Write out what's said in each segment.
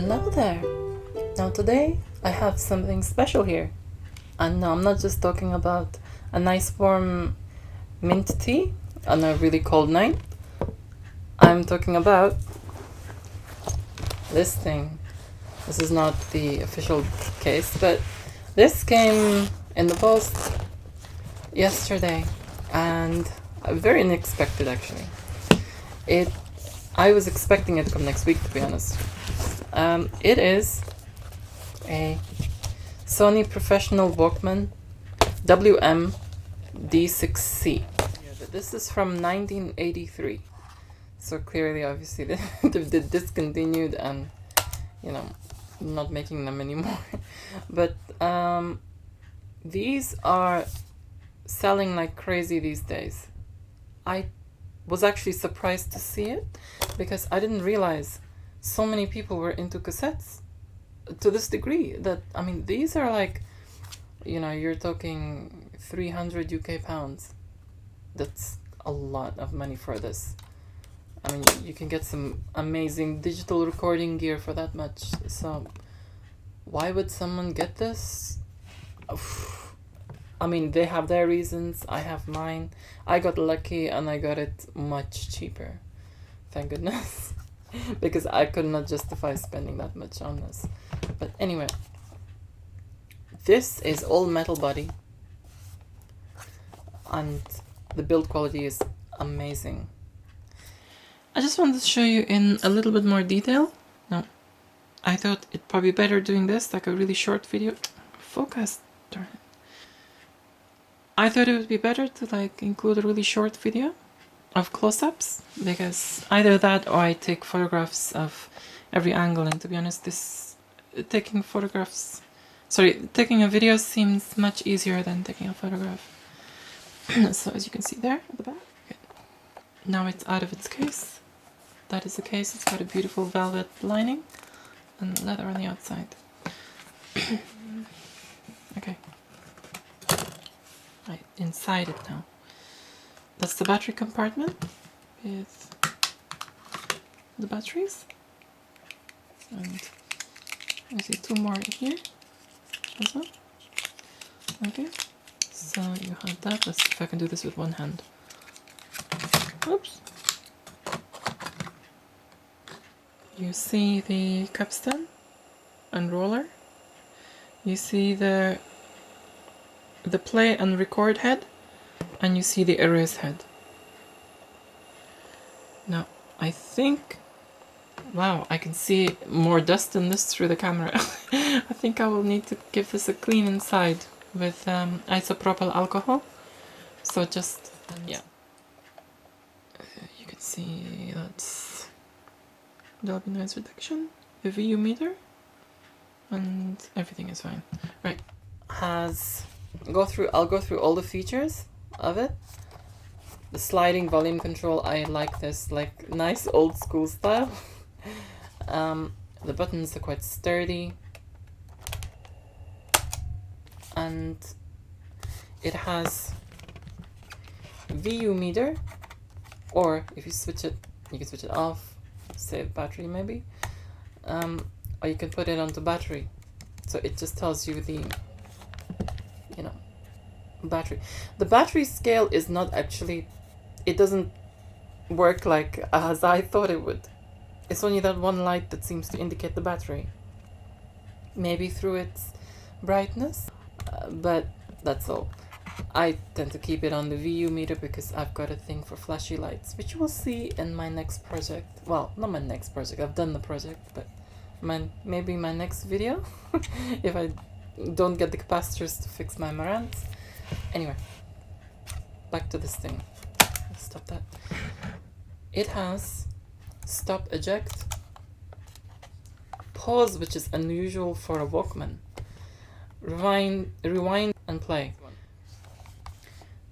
Hello there. Now today I have something special here. And no, I'm not just talking about a nice warm mint tea on a really cold night. I'm talking about this thing. This is not the official case, but this came in the post yesterday and very unexpected actually. I was expecting it to come next week, to be honest. It is a Sony Professional Walkman WM-D6C. This is from 1983. So clearly, obviously, they've discontinued and, not making them anymore. But these are selling like crazy these days. I was actually surprised to see it because I didn't realize so many people were into cassettes to this degree that, these are like, you're talking 300 UK pounds. That's a lot of money for this. You can get some amazing digital recording gear for that much. So why would someone get this? They have their reasons. I have mine. I got lucky and I got it much cheaper. Thank goodness. Because I could not justify spending that much on this. But anyway, this is all metal body. And the build quality is amazing. I just wanted to show you in a little bit more detail. No, I thought it'd probably be better doing this, like a really short video. Focus, darn it. I thought it would be better to include a really short video of close-ups, because either that or I take photographs of every angle, and to be honest, taking a video seems much easier than taking a photograph. So as you can see there at the back, okay. Now it's out of its case. That is the case. It's got a beautiful velvet lining and leather on the outside. Okay. Right, inside it now. That's the battery compartment with the batteries. And I see two more here as well. Okay, so you have that. Let's see if I can do this with one hand. Oops. You see the capstan and roller. You see the play and record head, and you see the erase head. Now, I think, wow, I can see more dust in this through the camera. I think I will need to give this a clean inside with isopropyl alcohol. So just, yeah. You can see that's Dolby noise reduction, the VU meter, and everything is fine. Right. I'll go through all the features of it. The sliding volume control, I like this, nice old school style. The buttons are quite sturdy. And it has VU meter, or if you switch it, you can switch it off, save battery maybe. Or you can put it onto battery. So it just tells you the battery. The battery scale is not actually, it doesn't work like as I thought it would. It's only that one light that seems to indicate the battery. Maybe through its brightness, but that's all. I tend to keep it on the VU meter because I've got a thing for flashy lights, which you will see in my next project. Well, not my next project, I've done the project, but maybe my next video, if I don't get the capacitors to fix my Marantz. Anyway, back to this thing. Let's stop that. It has stop, eject, pause, which is unusual for a Walkman, rewind, and play.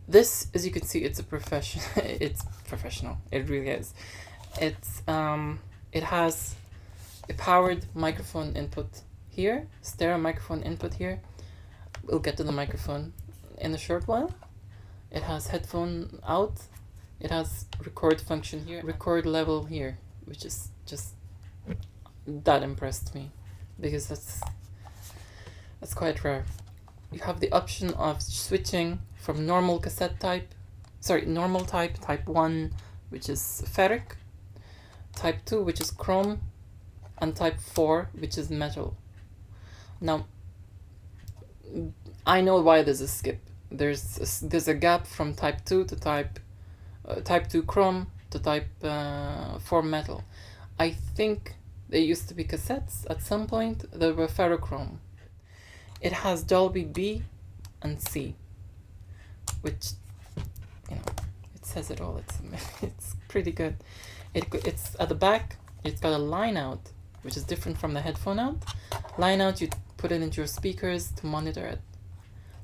This, as you can see, it's it's professional. It really is. It has a powered microphone input here, stereo microphone input here. We'll get to the microphone in a short while. It has headphone out. It has record function here, record level here, which is just that impressed me, because that's quite rare. You have the option of switching from normal cassette type, normal type 1, which is ferric, type 2, which is chrome, and type 4, which is metal. Now, I know why there's a skip. There's a gap from type 2 to type 2 chrome to type 4 metal. I think there used to be cassettes at some point that were ferrochrome. It has Dolby B and C, which, you know, it says it all. It's pretty good. It's at the back. It's got a line out, which is different from the headphone out. Line out, you put it into your speakers to monitor it.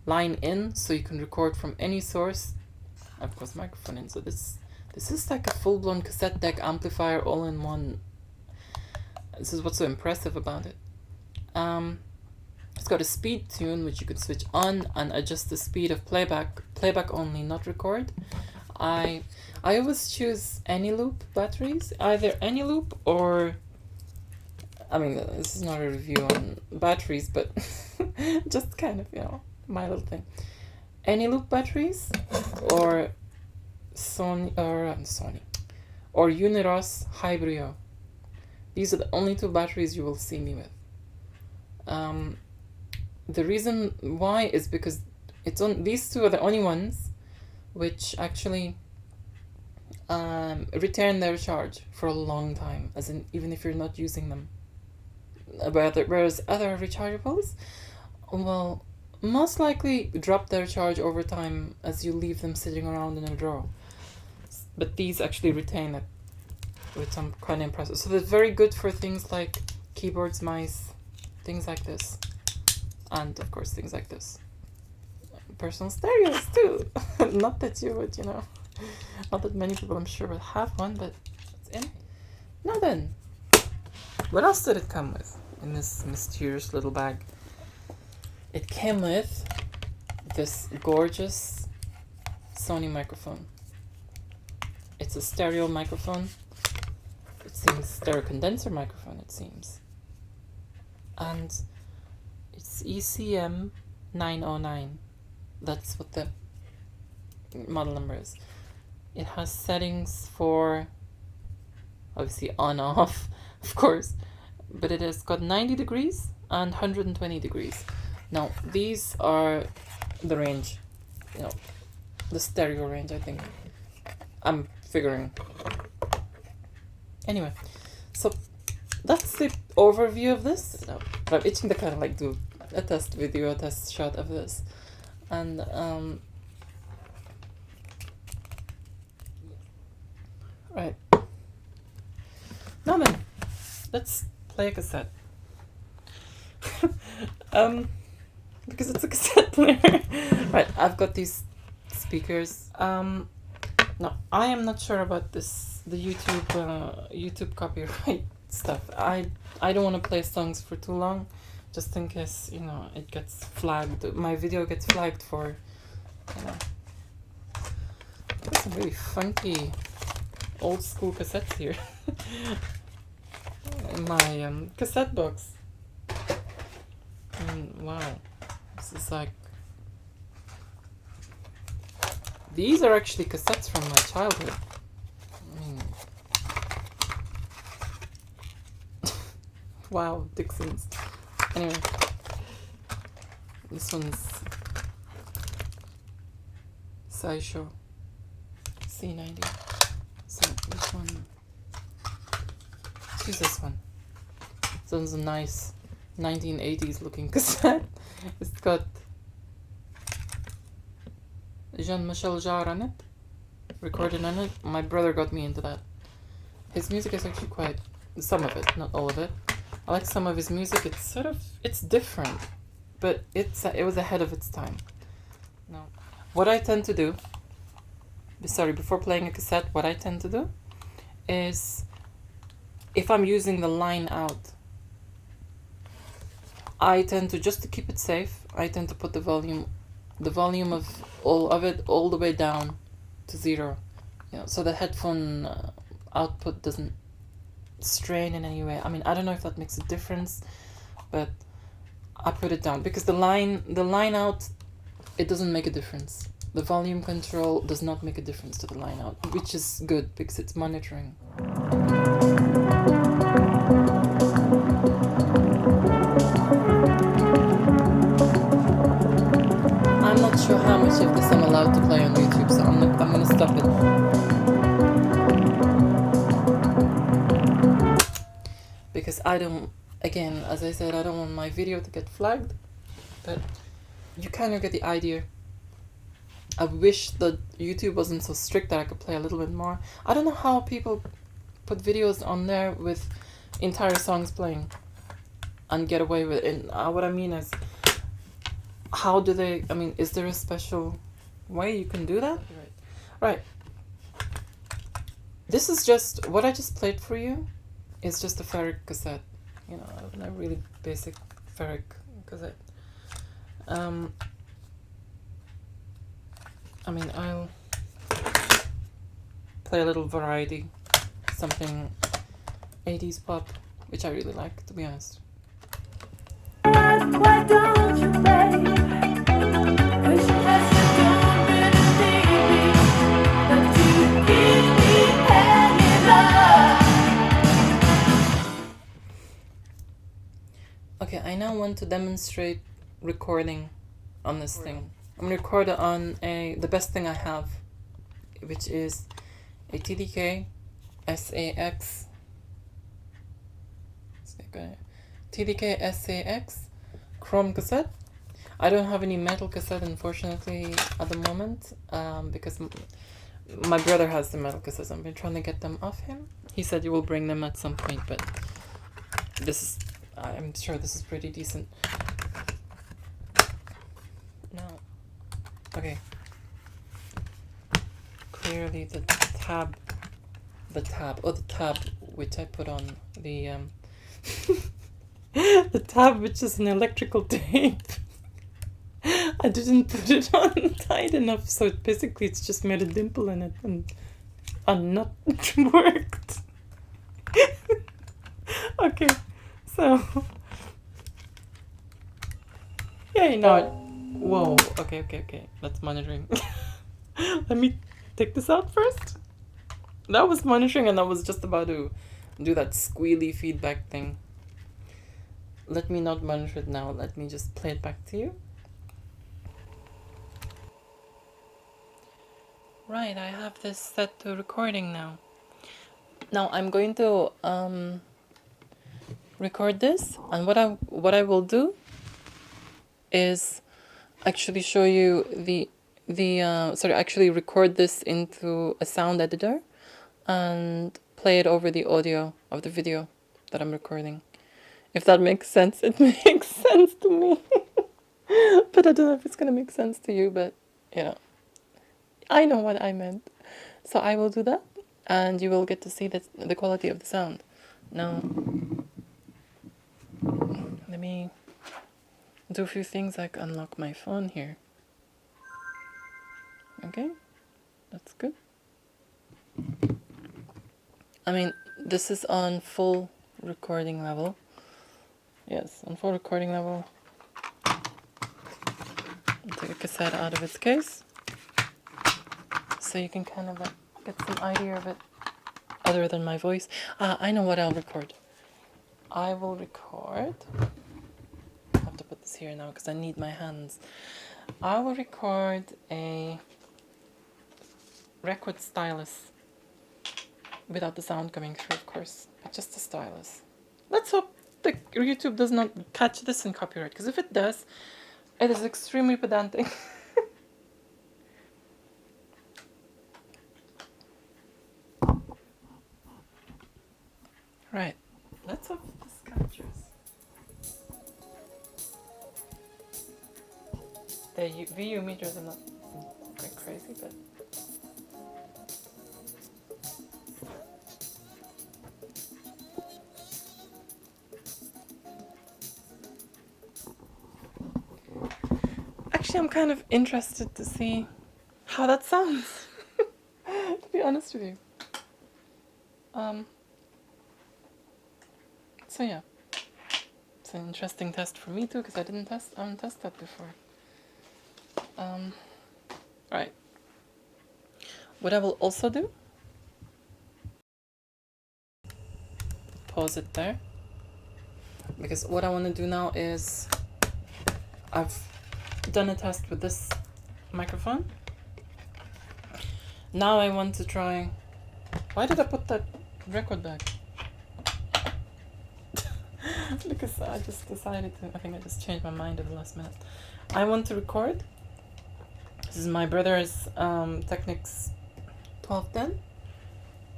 Line in, so you can record from any source. Of course, microphone in. So this is like a full-blown cassette deck amplifier all in one. This is what's so impressive about it. It's got a speed tune, which you could switch on and adjust the speed of playback only, not record. I always choose Anyloop batteries, either Anyloop or, I mean, this is not a review on batteries, but just kind of, you know, my little thing. Anyloop batteries or Sony or Uniros Hybrio. These are the only two batteries you will see me with. The reason why is because these two are the only ones which actually return their charge for a long time, as in even if you're not using them. Whereas other rechargeables will most likely drop their charge over time as you leave them sitting around in a drawer. But these actually retain it, which I'm quite impressed. So they're very good for things like keyboards, mice, things like this. And of course things like this. Personal stereos too. Not that you would, you know, not that many people I'm sure would have one, but it's in. Now then, what else did it come with in this mysterious little bag? It came with this gorgeous Sony microphone. It's a stereo microphone. It seems stereo condenser microphone, it seems. And it's ECM 909. That's what the model number is. It has settings for, obviously on off, of course, but it has got 90 degrees and 120 degrees. Now, these are the range, you know, the stereo range, I think. I'm figuring. Anyway, so that's the overview of this. But I'm itching to kind of like do a test video, a test shot of this. And, right. Now then, let's play a cassette. Because it's a cassette player. Right, I've got these speakers. Now, I am not sure about the YouTube copyright stuff. I don't want to play songs for too long, just in case, you know, it gets flagged. My video gets flagged for, you know. There's some really funky old school cassettes here. In my cassette box. Wow, this is like, these are actually cassettes from my childhood. I mean, wow, Dixon's. Anyway, this one's Sideshow C90. So which one? Choose this one. This one's a nice 1980s looking cassette. It's got Jean-Michel Jarre on it, recorded on it. My brother got me into that. His music is actually quite, some of it, not all of it. I like some of his music. It's different, but it was ahead of its time. Now, what I tend to do, before playing a cassette, what I tend to do is, if I'm using the line out, I tend to, just to keep it safe, I tend to put the volume of all of it all the way down to 0, you know, so the headphone output doesn't strain in any way. I mean, I don't know if that makes a difference, but I put it down because the line out, it doesn't make a difference. The volume control does not make a difference to the line out, which is good because it's monitoring. I'm not sure how much of this I'm allowed to play on YouTube, so I'm gonna stop it. Because I don't, again, as I said, I don't want my video to get flagged, but you kind of get the idea. I wish that YouTube wasn't so strict that I could play a little bit more. I don't know how people put videos on there with entire songs playing and get away with it. And what I mean is, how do they, I mean, is there a special way you can do that? Right. This is just, what I just played for you is just a ferric cassette. You know, a really basic ferric cassette. I mean, I'll play a little variety, something 80s pop, which I really like, to be honest. Why don't you play? Wish that you don't really need me, but you keep me hanging on. Okay, I now want to demonstrate recording on this thing. I'm gonna record it on the best thing I have, which is a TDK SAX. TDK SAX Chrome cassette. I don't have any metal cassette, unfortunately, at the moment, because my brother has the metal cassettes. I've been trying to get them off him. He said you will bring them at some point, but I'm sure this is pretty decent. Now, okay. Clearly the tab which I put on the the tab which is an electrical tape. I didn't put it on tight enough, so basically it's just made a dimple in it and a nut worked. Okay, so yeah, you know it. Whoa, okay, that's monitoring. Let me take this out first. That was monitoring and I was just about to do that squealy feedback thing. Let me not monitor it now, let me just play it back to you. Right, I have this set to recording now. Now I'm going to record this, and what I will do is actually show you actually record this into a sound editor and play it over the audio of the video that I'm recording. If that makes sense, it makes sense to me. But I don't know if it's gonna make sense to you, but you know, I know what I meant. So I will do that, and you will get to see the quality of the sound. Now, let me do a few things like unlock my phone here. Okay, that's good. I mean, this is on full recording level. Yes, on full recording level. I'll take a cassette out of its case, so you can kind of get some idea of it, other than my voice. I know what I'll record. I will record... I have to put this here now because I need my hands. I will record a record stylus without the sound coming through, of course, but just a stylus. Let's hope that YouTube does not catch this in copyright, because if it does, it is extremely pedantic. Right, let's hope this captures. The VU meters are not quite crazy, but... Actually, I'm kind of interested to see how that sounds, to be honest with you. So yeah, it's an interesting test for me too, because I haven't tested that before. Right. What I will also do, pause it there, because what I want to do now is, I've done a test with this microphone. Now I want to try, why did I put that record back? Because I just decided to, I think I just changed my mind at the last minute. I want to record. This is my brother's Technics 1210.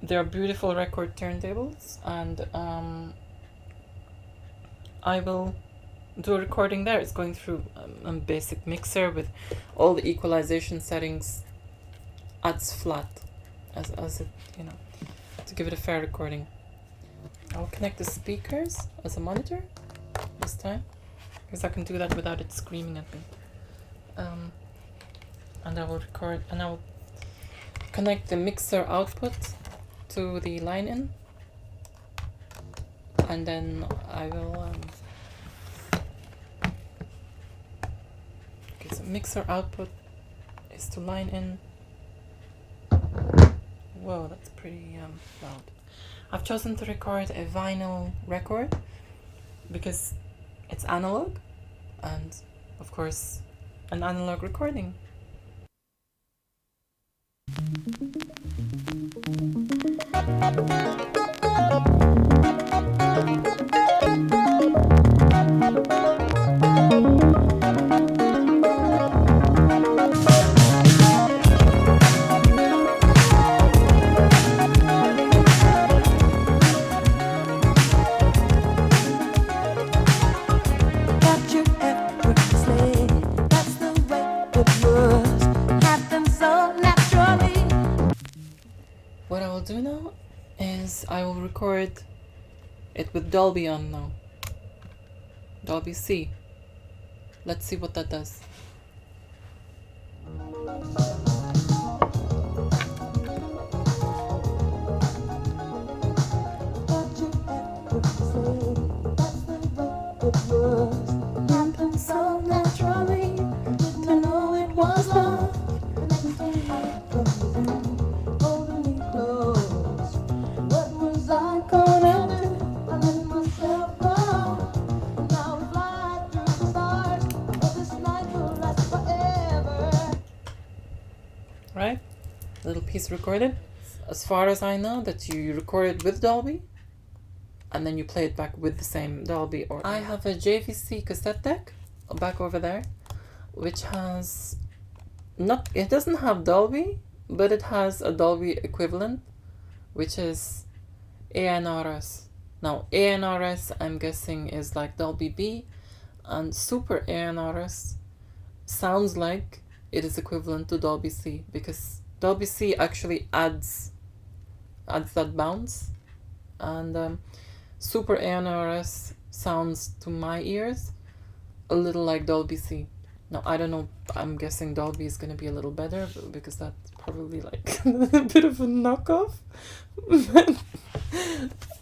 They're beautiful record turntables, and I will do a recording there. It's going through a basic mixer with all the equalization settings at flat, as it, you know, to give it a fair recording. I'll connect the speakers as a monitor this time, because I can do that without it screaming at me. And I will record, and I will connect the mixer output to the line in, and then I will okay, so mixer output is to line in. Whoa, that's pretty loud. I've chosen to record a vinyl record because it's analog, and of course an analog recording. What I will do now is I will record it with Dolby on now. Dolby C. Let's see what that does. Right? Little piece recorded. As far as I know, that you record it with Dolby and then you play it back with the same Dolby. Or I have a JVC cassette deck back over there, which has not, it doesn't have Dolby, but it has a Dolby equivalent, which is ANRS. Now ANRS, I'm guessing, is like Dolby B, and Super ANRS sounds like it is equivalent to Dolby C, because Dolby C actually adds that bounce, and Super ANRS sounds to my ears a little like Dolby C. Now I don't know, I'm guessing Dolby is gonna be a little better because that's probably like a bit of a knockoff.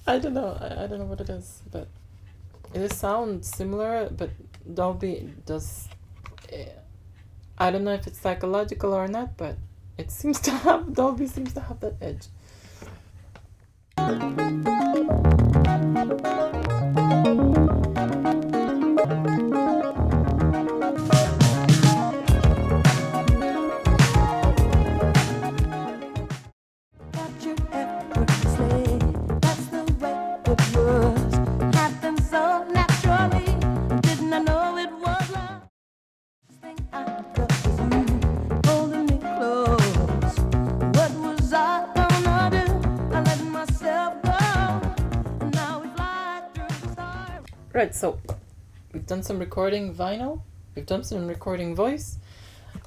I don't know. I don't know what it is, but it sounds similar. But Dolby does. I don't know if it's psychological or not, but it seems to have, Dolby seems to have that edge. Right, so we've done some recording vinyl, we've done some recording voice.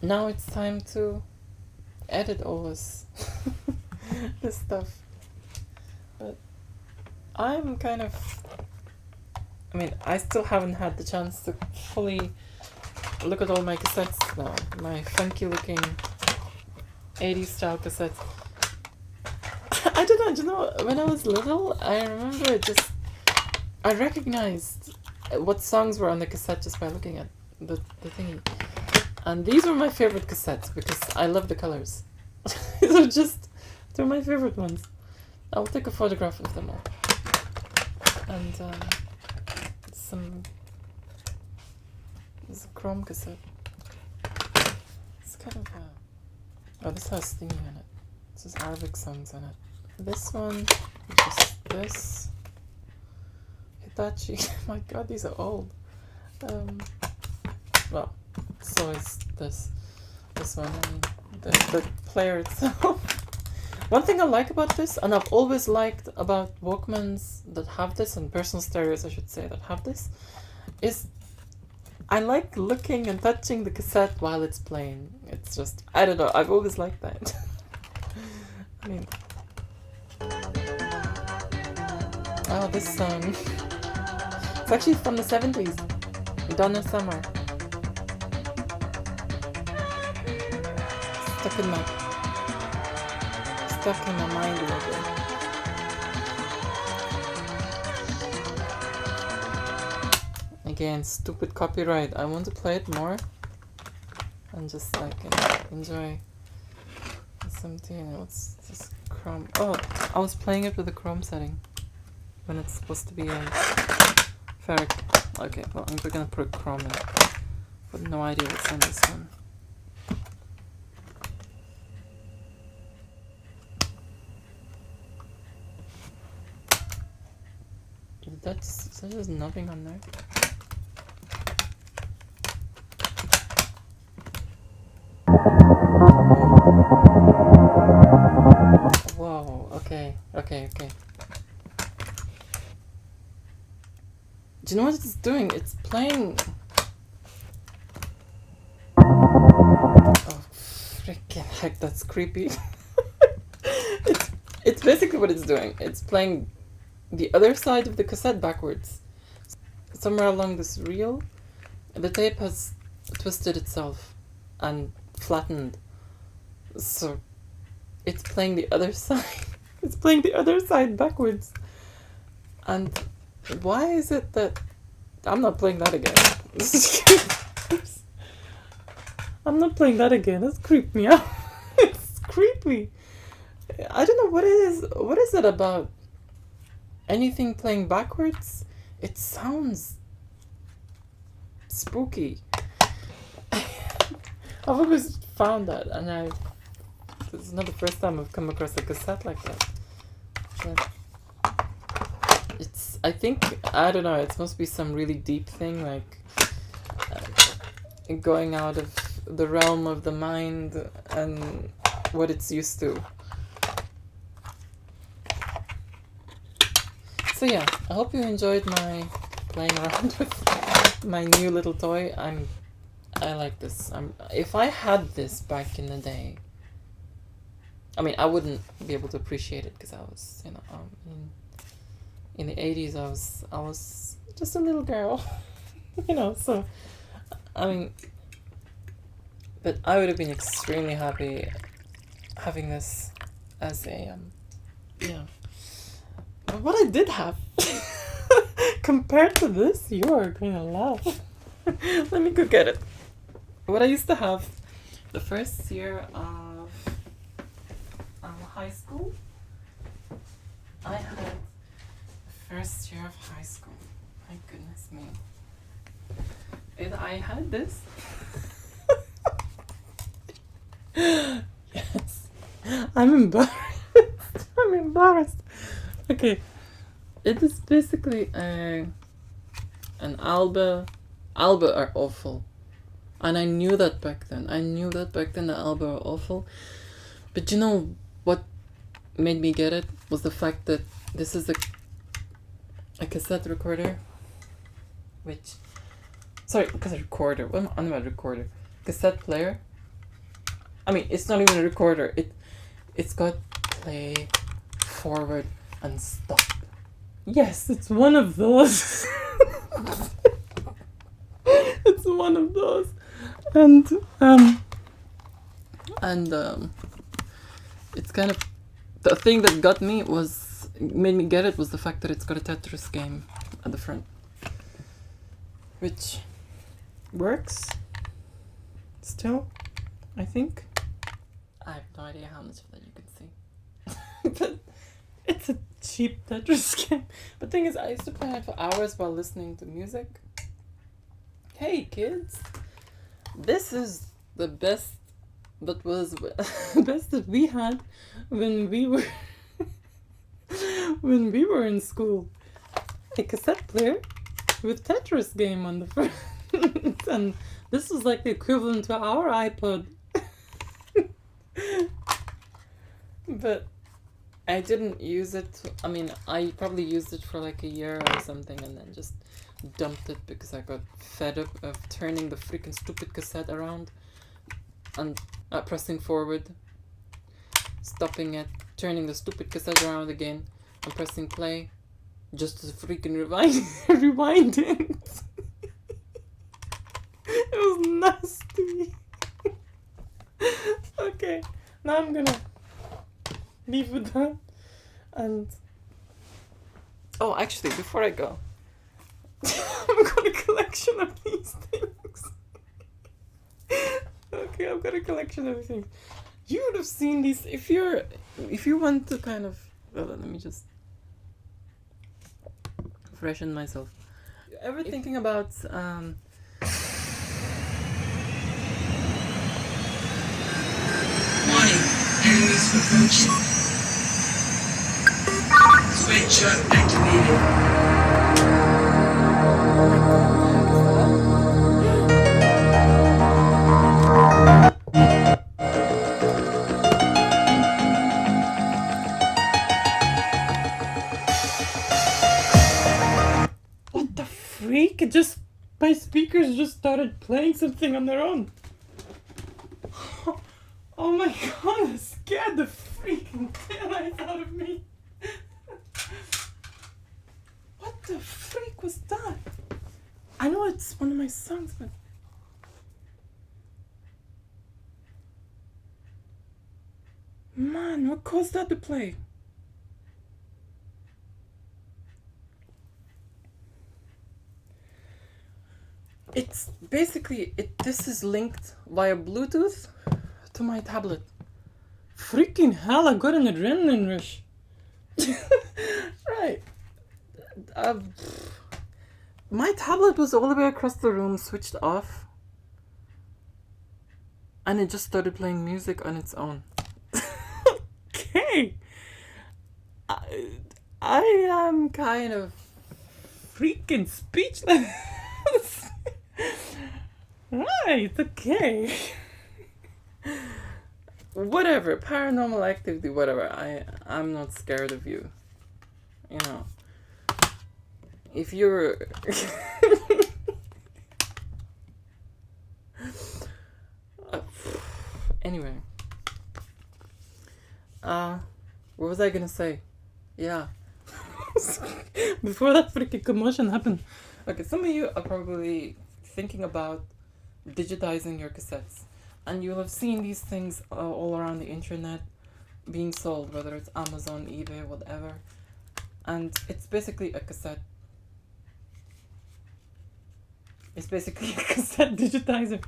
Now it's time to edit all this this stuff. But I'm kind of, I mean, I still haven't had the chance to fully look at all my cassettes now, my funky looking 80s style cassettes. I don't know, when I was little, I remember I recognized what songs were on the cassette just by looking at the thingy. And these were my favorite cassettes because I love the colors. They're my favorite ones. I'll take a photograph of them all. And there's a chrome cassette. It's kind of oh, this has thingy in it. This is Arabic songs in it. This one, just this. Hitachi. My god, these are old. Well, so is this one. I mean, the player itself. One thing I like about this, and I've always liked about Walkmans that have this, and personal stereos I should say that have this, is I like looking and touching the cassette while it's playing. It's just, I don't know, I've always liked that. I mean, oh, this song. It's actually from the 70s. Donna Summer. Stuck in my mind a little bit. Again, stupid copyright. I want to play it more and just like enjoy something. What's this Chrome? Oh, I was playing it with the Chrome setting when it's supposed to be a Ferric. Okay, well, I'm gonna put Chrome in. But no idea what's on this one. There's nothing on there. Whoa, okay. Do you know what it's doing? It's playing... Oh, freaking heck, that's creepy. It's basically what it's doing. It's playing the other side of the cassette backwards. Somewhere along this reel, the tape has twisted itself and flattened. So it's playing the other side. It's playing the other side backwards. And why is it that... I'm not playing that again. I'm not playing that again. That's creeped me out. It's creepy. I don't know what it is. What is it about anything playing backwards? It sounds spooky. I've always found that, and this is not the first time I've come across a cassette like that. But I think, I don't know, it must be some really deep thing, like going out of the realm of the mind and what it's used to. So yeah, I hope you enjoyed my playing around with my new little toy. I like this. If I had this back in the day, I mean, I wouldn't be able to appreciate it because I was, in the 80s, I was just a little girl, so, I mean, but I would have been extremely happy having this as a, But what I did have, compared to this, you are going to laugh. Let me go get it. What I used to have the first year of high school, I had the first year of high school. My goodness me. And I had this. Yes. I'm embarrassed. Okay. It is basically an Alba. Alba are awful. And I knew that back then. The Alba are awful. But you know what made me get it? Was the fact that this is a cassette recorder. Recorder. What am I recorder? Cassette player. I mean, it's not even a recorder. It's got play, forward, and stop. Yes, it's one of those. It's one of those. And it's kind of the thing that made me get it was the fact that it's got a Tetris game at the front, which works still, I think. I have no idea how much of that you can see. But it's a cheap Tetris game. But thing is, I used to play it for hours while listening to music. Hey kids, this is the best that was best that we had when we were when we were in school. A cassette player with Tetris game on the front. And this was like the equivalent to our iPod. But I didn't use it. I mean, I probably used it for like a year or something and then just dumped it because I got fed up of turning the freaking stupid cassette around and pressing forward, stopping it, turning the stupid cassette around again and pressing play just to freaking rewind it. It was nasty. Okay, now I'm gonna leave with that. And oh, actually, before I go, I've got a collection of these things. Okay, I've got a collection of things. You would have seen these if you want to kind of. Well, let me just freshen myself. Ever thinking about Warning, enemies approaching. Switch activated. What the freak? It just my speakers just started playing something on their own. Oh my god, it scared the freaking daylights out of me. What the freak was that? I know it's one of my songs, but man, what caused that to play? It's basically this is linked via Bluetooth to my tablet. Freaking hell, I got an adrenaline rush. Right. My tablet was all the way across the room, switched off, and it just started playing music on its own. Okay. I am kind of freaking speechless. Right, okay. Whatever, paranormal activity, whatever. I'm not scared of you. You know. If you're anyway. What was I gonna say? Yeah. Before that freaking commotion happened. Okay, some of you are probably thinking about digitizing your cassettes. And you'll have seen these things all around the internet being sold, whether it's Amazon, eBay, whatever. And it's basically a cassette. It's basically a cassette digitizer.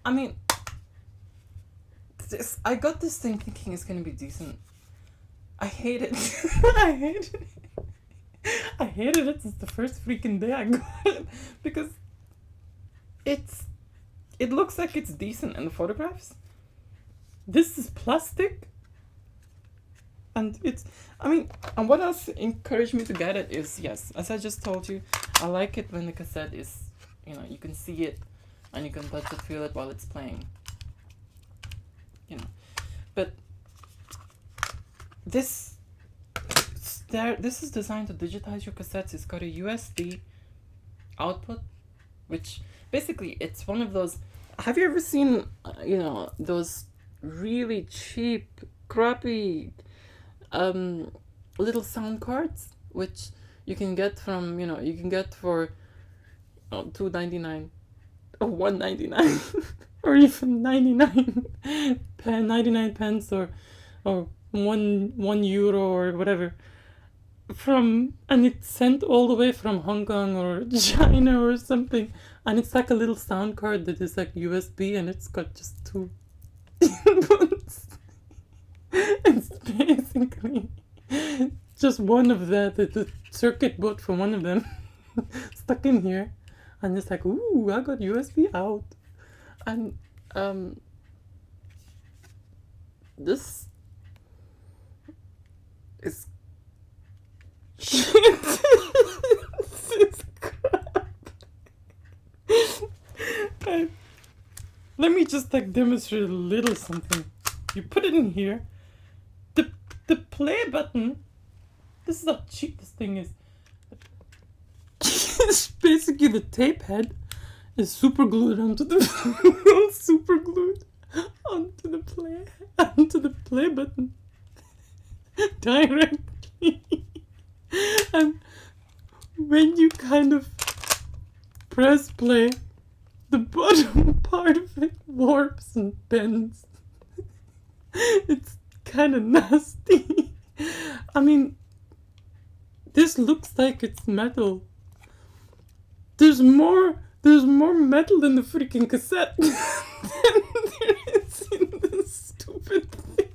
I mean, I got this thing thinking it's going to be decent. I hate it. I hate it. I hated it since the first freaking day I got it. Because it looks like it's decent in the photographs. This is plastic. And and what else encouraged me to get it is, yes, as I just told you, I like it when the cassette is, you can see it and you can touch it, feel it while it's playing. But this is designed to digitize your cassettes. It's got a USB output, which basically it's one of those. Have you ever seen, those really cheap, crappy, little sound cards, which you can get from, you can get for $2.99 or $1.99 or even 99 pence or €1 or whatever. and it's sent all the way from Hong Kong or China or something, and it's like a little sound card that is like USB, and it's got just two inputs. It's basically just one of the circuit board for one of them stuck in here, and it's like, ooh, I got USB out. And this is shit. This is crap. Let me just like demonstrate a little something. You put it in here. The play button. This is how cheap this thing is. It's basically the tape head is super glued onto the onto the play button directly. And when you kind of press play, the bottom part of it warps and bends. It's kind of nasty. I mean, this looks like it's metal. There's more metal in the freaking cassette than there is in this stupid thing.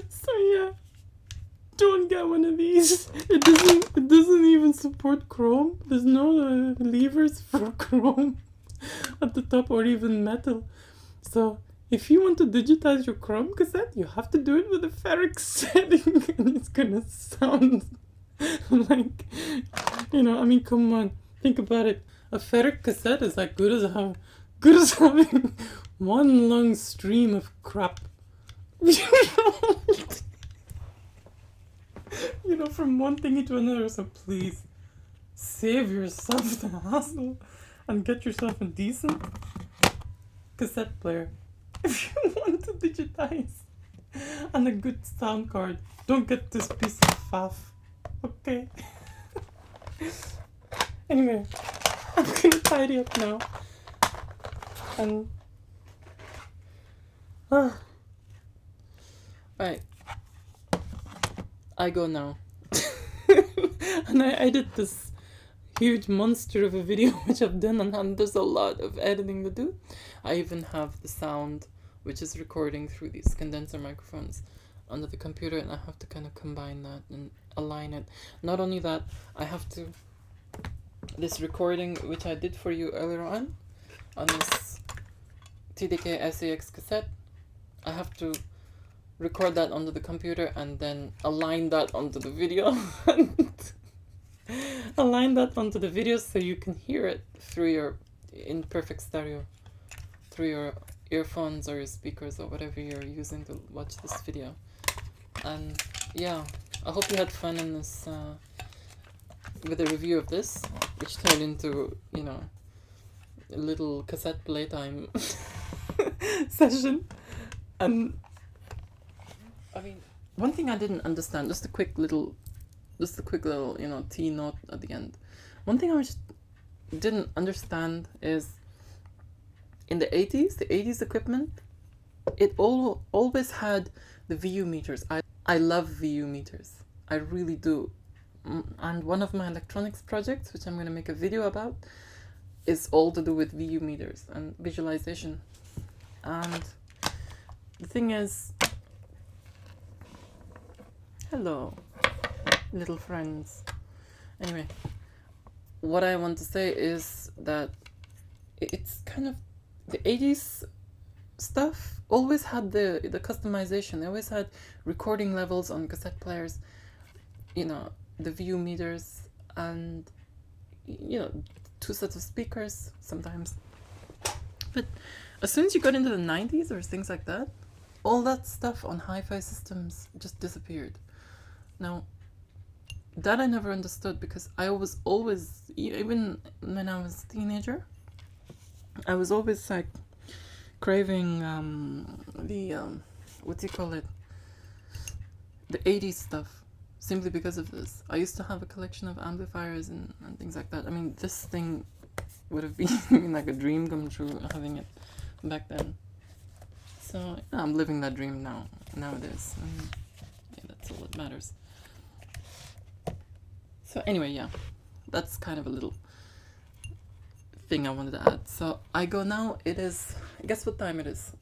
So yeah, don't get one of these. It doesn't even support Chrome. There's no levers for Chrome at the top, or even metal. So if you want to digitize your Chrome cassette, you have to do it with a ferric setting, and it's gonna sound like, I mean, come on, think about it. A ferric cassette is like good as having one long stream of crap. From one thing to another. So please save yourself the hassle and get yourself a decent cassette player if you want to digitize, and a good sound card. Don't get this piece of faff, okay? Anyway, I'm gonna tidy up now, and Right. I go now. and I edit this huge monster of a video which I've done, and there's a lot of editing to do. I even have the sound which is recording through these condenser microphones under the computer, and I have to kind of combine that and align it. Not only that, I have to, this recording which I did for you earlier on this TDK SAX cassette, I have to record that onto the computer and then align that onto the video. Align that onto the video so you can hear it in perfect stereo through your earphones or your speakers or whatever you're using to watch this video. And yeah, I hope you had fun in this with a review of this, which turned into a little cassette playtime session. And I mean, one thing I didn't understand, just a quick little T note at the end. One thing I just didn't understand is in the 80s equipment, it always had the VU meters. I love VU meters. I really do. And one of my electronics projects, which I'm going to make a video about, is all to do with VU meters and visualization. And the thing is, hello, little friends. Anyway, what I want to say is that it's kind of the 80s stuff always had the customization. They always had recording levels on cassette players, the VU meters, and two sets of speakers sometimes. But as soon as you got into the 90s or things like that, all that stuff on hi-fi systems just disappeared. Now, that I never understood, because I was always, even when I was a teenager, I was always like craving the 80s stuff, simply because of this. I used to have a collection of amplifiers and things like that. I mean, this thing would have been like a dream come true, having it back then. So I'm living that dream nowadays. what matters. So anyway, yeah, that's kind of a little thing I wanted to add. So I go now. It is, guess what time it is?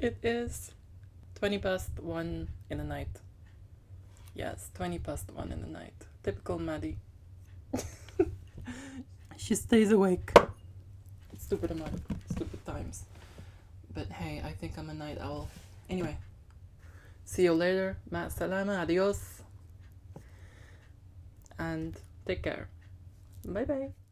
It is 1:20 in the night. Yes, 1:20 in the night. Typical Maddie. She stays awake. Stupid amount, stupid times. But hey, I think I'm a night owl. Anyway, see you later. Ma salama, adios. And take care. Bye bye.